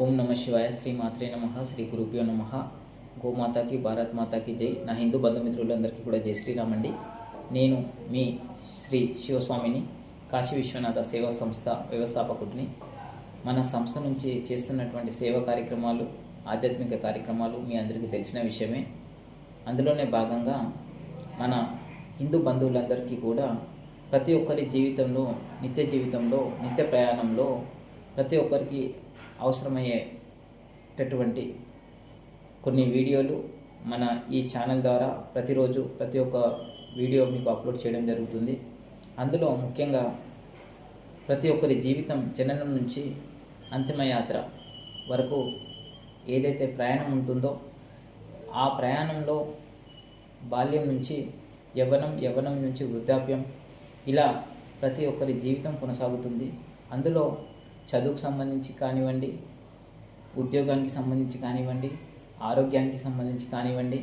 ఓం నమ శివాయ. శ్రీ మాత్రే నమః. శ్రీ గురుభ్యో నమః. గోమాతాకి భారత్ మాతాకి జై. నా హిందూ బంధుమిత్రులందరికీ కూడా జై శ్రీరామ్ అండి. నేను మీ శ్రీ శివస్వామిని, కాశీ విశ్వనాథ సేవా సంస్థ వ్యవస్థాపకుడిని. మన సంస్థ నుంచి చేస్తున్నటువంటి సేవా కార్యక్రమాలు, ఆధ్యాత్మిక కార్యక్రమాలు మీ అందరికీ తెలిసిన విషయమే. అందులోనే భాగంగా మన హిందూ బంధువులందరికీ కూడా ప్రతి ఒక్కరి జీవితంలో, నిత్య ప్రయాణంలో ప్రతి ఒక్కరికి అవసరమయ్యేటటువంటి కొన్ని వీడియోలు మన ఈ ఛానల్ ద్వారా ప్రతిరోజు ప్రతి ఒక్క వీడియో మీకు అప్లోడ్ చేయడం జరుగుతుంది. అందులో ముఖ్యంగా ప్రతి ఒక్కరి జీవితం జననం నుంచి అంతిమయాత్ర వరకు ఏదైతే ప్రయాణం ఉంటుందో ఆ ప్రయాణంలో బాల్యం నుంచి యవ్వనం నుంచి వృద్ధాప్యం, ఇలా ప్రతి ఒక్కరి జీవితం కొనసాగుతుంది. అందులో చదువుకు సంబంధించి కానివ్వండి, ఉద్యోగానికి సంబంధించి కానివ్వండి, ఆరోగ్యానికి సంబంధించి కానివ్వండి,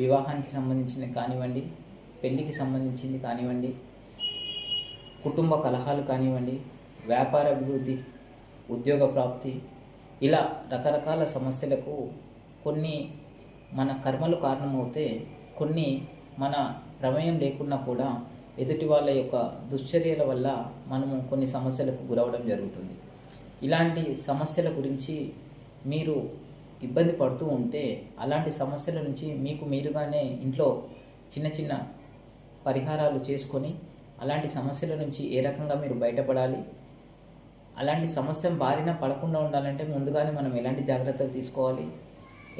వివాహానికి సంబంధించింది కానివ్వండి, పెళ్ళికి సంబంధించింది కానివ్వండి, కుటుంబ కలహాలు కానివ్వండి, వ్యాపార అభివృద్ధి, ఉద్యోగ ప్రాప్తి, ఇలా రకరకాల సమస్యలకు కొన్ని మన కర్మలు కారణమవుతే, కొన్ని మన ప్రమేయం లేకున్నా కూడా ఎదుటి వాళ్ళ యొక్క దుశ్చర్యల వల్ల మనము కొన్ని సమస్యలకు గురవడం జరుగుతుంది. ఇలాంటి సమస్యల గురించి మీరు ఇబ్బంది పడుతూ ఉంటే, అలాంటి సమస్యల నుంచి మీకు మీరుగానే ఇంట్లో చిన్న చిన్న పరిహారాలు చేసుకొని అలాంటి సమస్యల నుంచి ఏ రకంగా మీరు బయటపడాలి, అలాంటి సమస్య బారిన పడకుండా ఉండాలంటే ముందుగానే మనం ఎలాంటి జాగ్రత్తలు తీసుకోవాలి,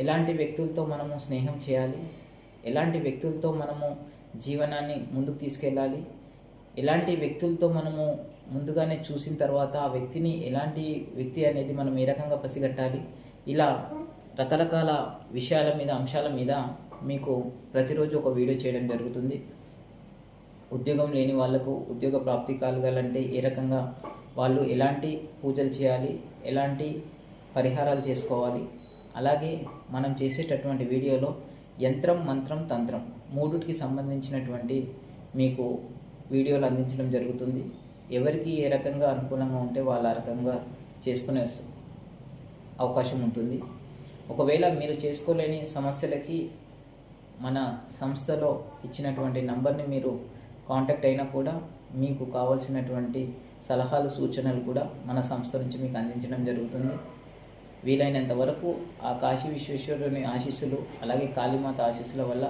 ఎలాంటి వ్యక్తులతో మనము స్నేహం చేయాలి, ఎలాంటి వ్యక్తులతో మనము జీవనాన్ని ముందుకు తీసుకెళ్ళాలి, ఎలాంటి వ్యక్తులతో మనము ముందుగానే చూసిన తర్వాత ఆ వ్యక్తిని ఎలాంటి వ్యక్తి అనేది మనం ఏ రకంగా పసిగట్టాలి, ఇలా రకరకాల విషయాల మీద, అంశాల మీద మీకు ప్రతిరోజు ఒక వీడియో చేయడం జరుగుతుంది. ఉద్యోగం లేని వాళ్లకు ఉద్యోగ ప్రాప్తి కలగాలంటే ఏ రకంగా వాళ్ళు ఎలాంటి పూజలు చేయాలి, ఎలాంటి పరిహారాలు చేసుకోవాలి, అలాగే మనం చేసేటటువంటి వీడియోలో యంత్రం, మంత్రం, తంత్రం మూడుటికి సంబంధించినటువంటి మీకు వీడియోలు అందించడం జరుగుతుంది. ఎవరికి ఏ రకంగా అనుకూలంగా ఉంటే వాళ్ళ రకంగా చేసుకునే అవకాశం ఉంటుంది. ఒకవేళ మీరు చేసుకోలేని సమస్యలకి మన సంస్థలో ఇచ్చినటువంటి నంబర్ని మీరు కాంటాక్ట్ అయినా కూడా మీకు కావాల్సినటువంటి సలహాలు, సూచనలు కూడా మన సంస్థ నుంచి మీకు అందించడం జరుగుతుంది. వీలైనంత వరకు ఆ కాశీ విశ్వేశ్వరుని ఆశీస్సులు, అలాగే కాళీమాత ఆశీస్సుల వల్ల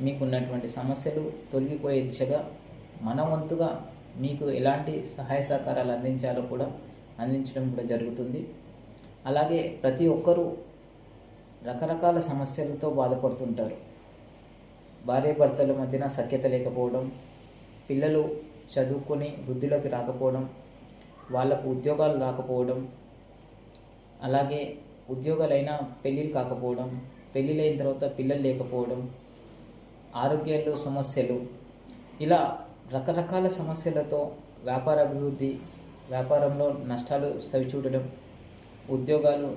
మీకున్నటువంటి సమస్యలు తొలగిపోయే దిశగా మన వంతుగా మీకు ఎలాంటి సహాయ సహకారాలు అందించాలో కూడా అందించడం కూడా జరుగుతుంది. అలాగే ప్రతి ఒక్కరూ రకరకాల సమస్యలతో బాధపడుతుంటారు. భార్యాభర్తల మధ్యన సఖ్యత లేకపోవడం, పిల్లలు చదువుకొని వృద్ధిలోకి రాకపోవడం, వాళ్ళకు ఉద్యోగాలు రాకపోవడం, అలాగే ఉద్యోగాలైనా పెళ్ళిళ్ళు కాకపోవడం, పెళ్ళిళ్ళైన తర్వాత పిల్లలు లేకపోవడం, ఆరోగ్యాలు సమస్యలు, ఇలా రకరకాల సమస్యలతో వ్యాపార అభివృద్ధి, వ్యాపారంలో నష్టాలు సవిచూడడం, ఉద్యోగాలు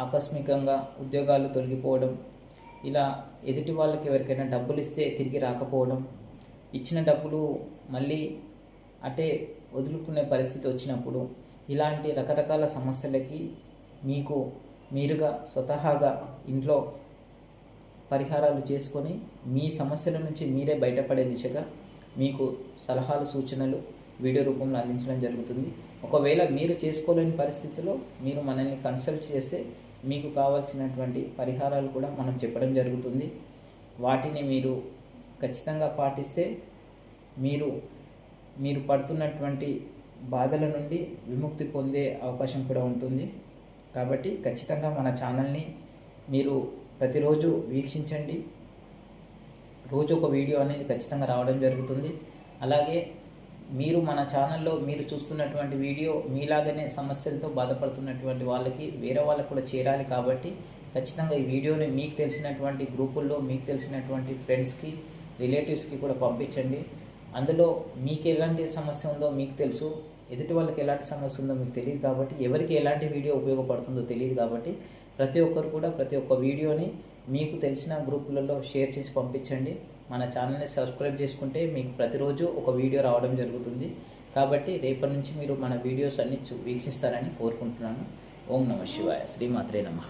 ఆకస్మికంగా ఉద్యోగాలు తొలగిపోవడం, ఇలా ఎదుటి వాళ్ళకి ఎవరికైనా డబ్బులు ఇస్తే తిరిగి రాకపోవడం, ఇచ్చిన డబ్బులు మళ్ళీ అటే వదులుకునే పరిస్థితి వచ్చినప్పుడు, ఇలాంటి రకరకాల సమస్యలకి మీకు మీరుగా స్వతహాగా ఇంట్లో పరిహారాలు చేసుకొని మీ సమస్యల నుంచి మీరే బయటపడే దిశగా మీకు సలహాలు, సూచనలు వీడియో రూపంలో అందించడం జరుగుతుంది. ఒకవేళ మీరు చేసుకోలేని పరిస్థితిలో మీరు మనల్ని కన్సల్ట్ చేస్తే మీకు కావాల్సినటువంటి పరిహారాలు కూడా మనం చెప్పడం జరుగుతుంది. వాటిని మీరు ఖచ్చితంగా పాటిస్తే మీరు పడుతున్నటువంటి బాధల నుండి విముక్తి పొందే అవకాశం కూడా ఉంటుంది. కాబట్టి ఖచ్చితంగా మన ఛానల్ని మీరు ప్రతిరోజు వీక్షించండి. రోజు ఒక వీడియో అనేది ఖచ్చితంగా రావడం జరుగుతుంది. అలాగే మీరు మన ఛానల్లో మీరు చూస్తున్నటువంటి వీడియో మీలాగనే సమస్యలతో బాధపడుతున్నటువంటి వాళ్ళకి, వేరే వాళ్ళకు కూడా చేరాలి. కాబట్టి ఖచ్చితంగా ఈ వీడియోని మీకు తెలిసినటువంటి గ్రూపుల్లో, మీకు తెలిసినటువంటి ఫ్రెండ్స్కి, రిలేటివ్స్కి కూడా పంపించండి. అందులో మీకు ఎలాంటి సమస్య ఉందో మీకు తెలుసు, ఎదుటి వాళ్ళకి ఎలాంటి సమస్య ఉందో మీకు తెలియదు. కాబట్టి ఎవరికి ఎలాంటి వీడియో ఉపయోగపడుతుందో తెలియదు. కాబట్టి ప్రతి ఒక్కరు కూడా ప్రతి ఒక్క వీడియోని మీకు తెలిసిన గ్రూపులలో షేర్ చేసి పంపించండి. మన ఛానల్ని సబ్స్క్రైబ్ చేసుకుంటే మీకు ప్రతిరోజు ఒక వీడియో రావడం జరుగుతుంది. కాబట్టి రేపటి నుంచి మీరు మన వీడియోస్ అన్ని వీక్షిస్తారని కోరుకుంటున్నాను. ఓం నమ శివాయ. శ్రీమాత్రే నమః.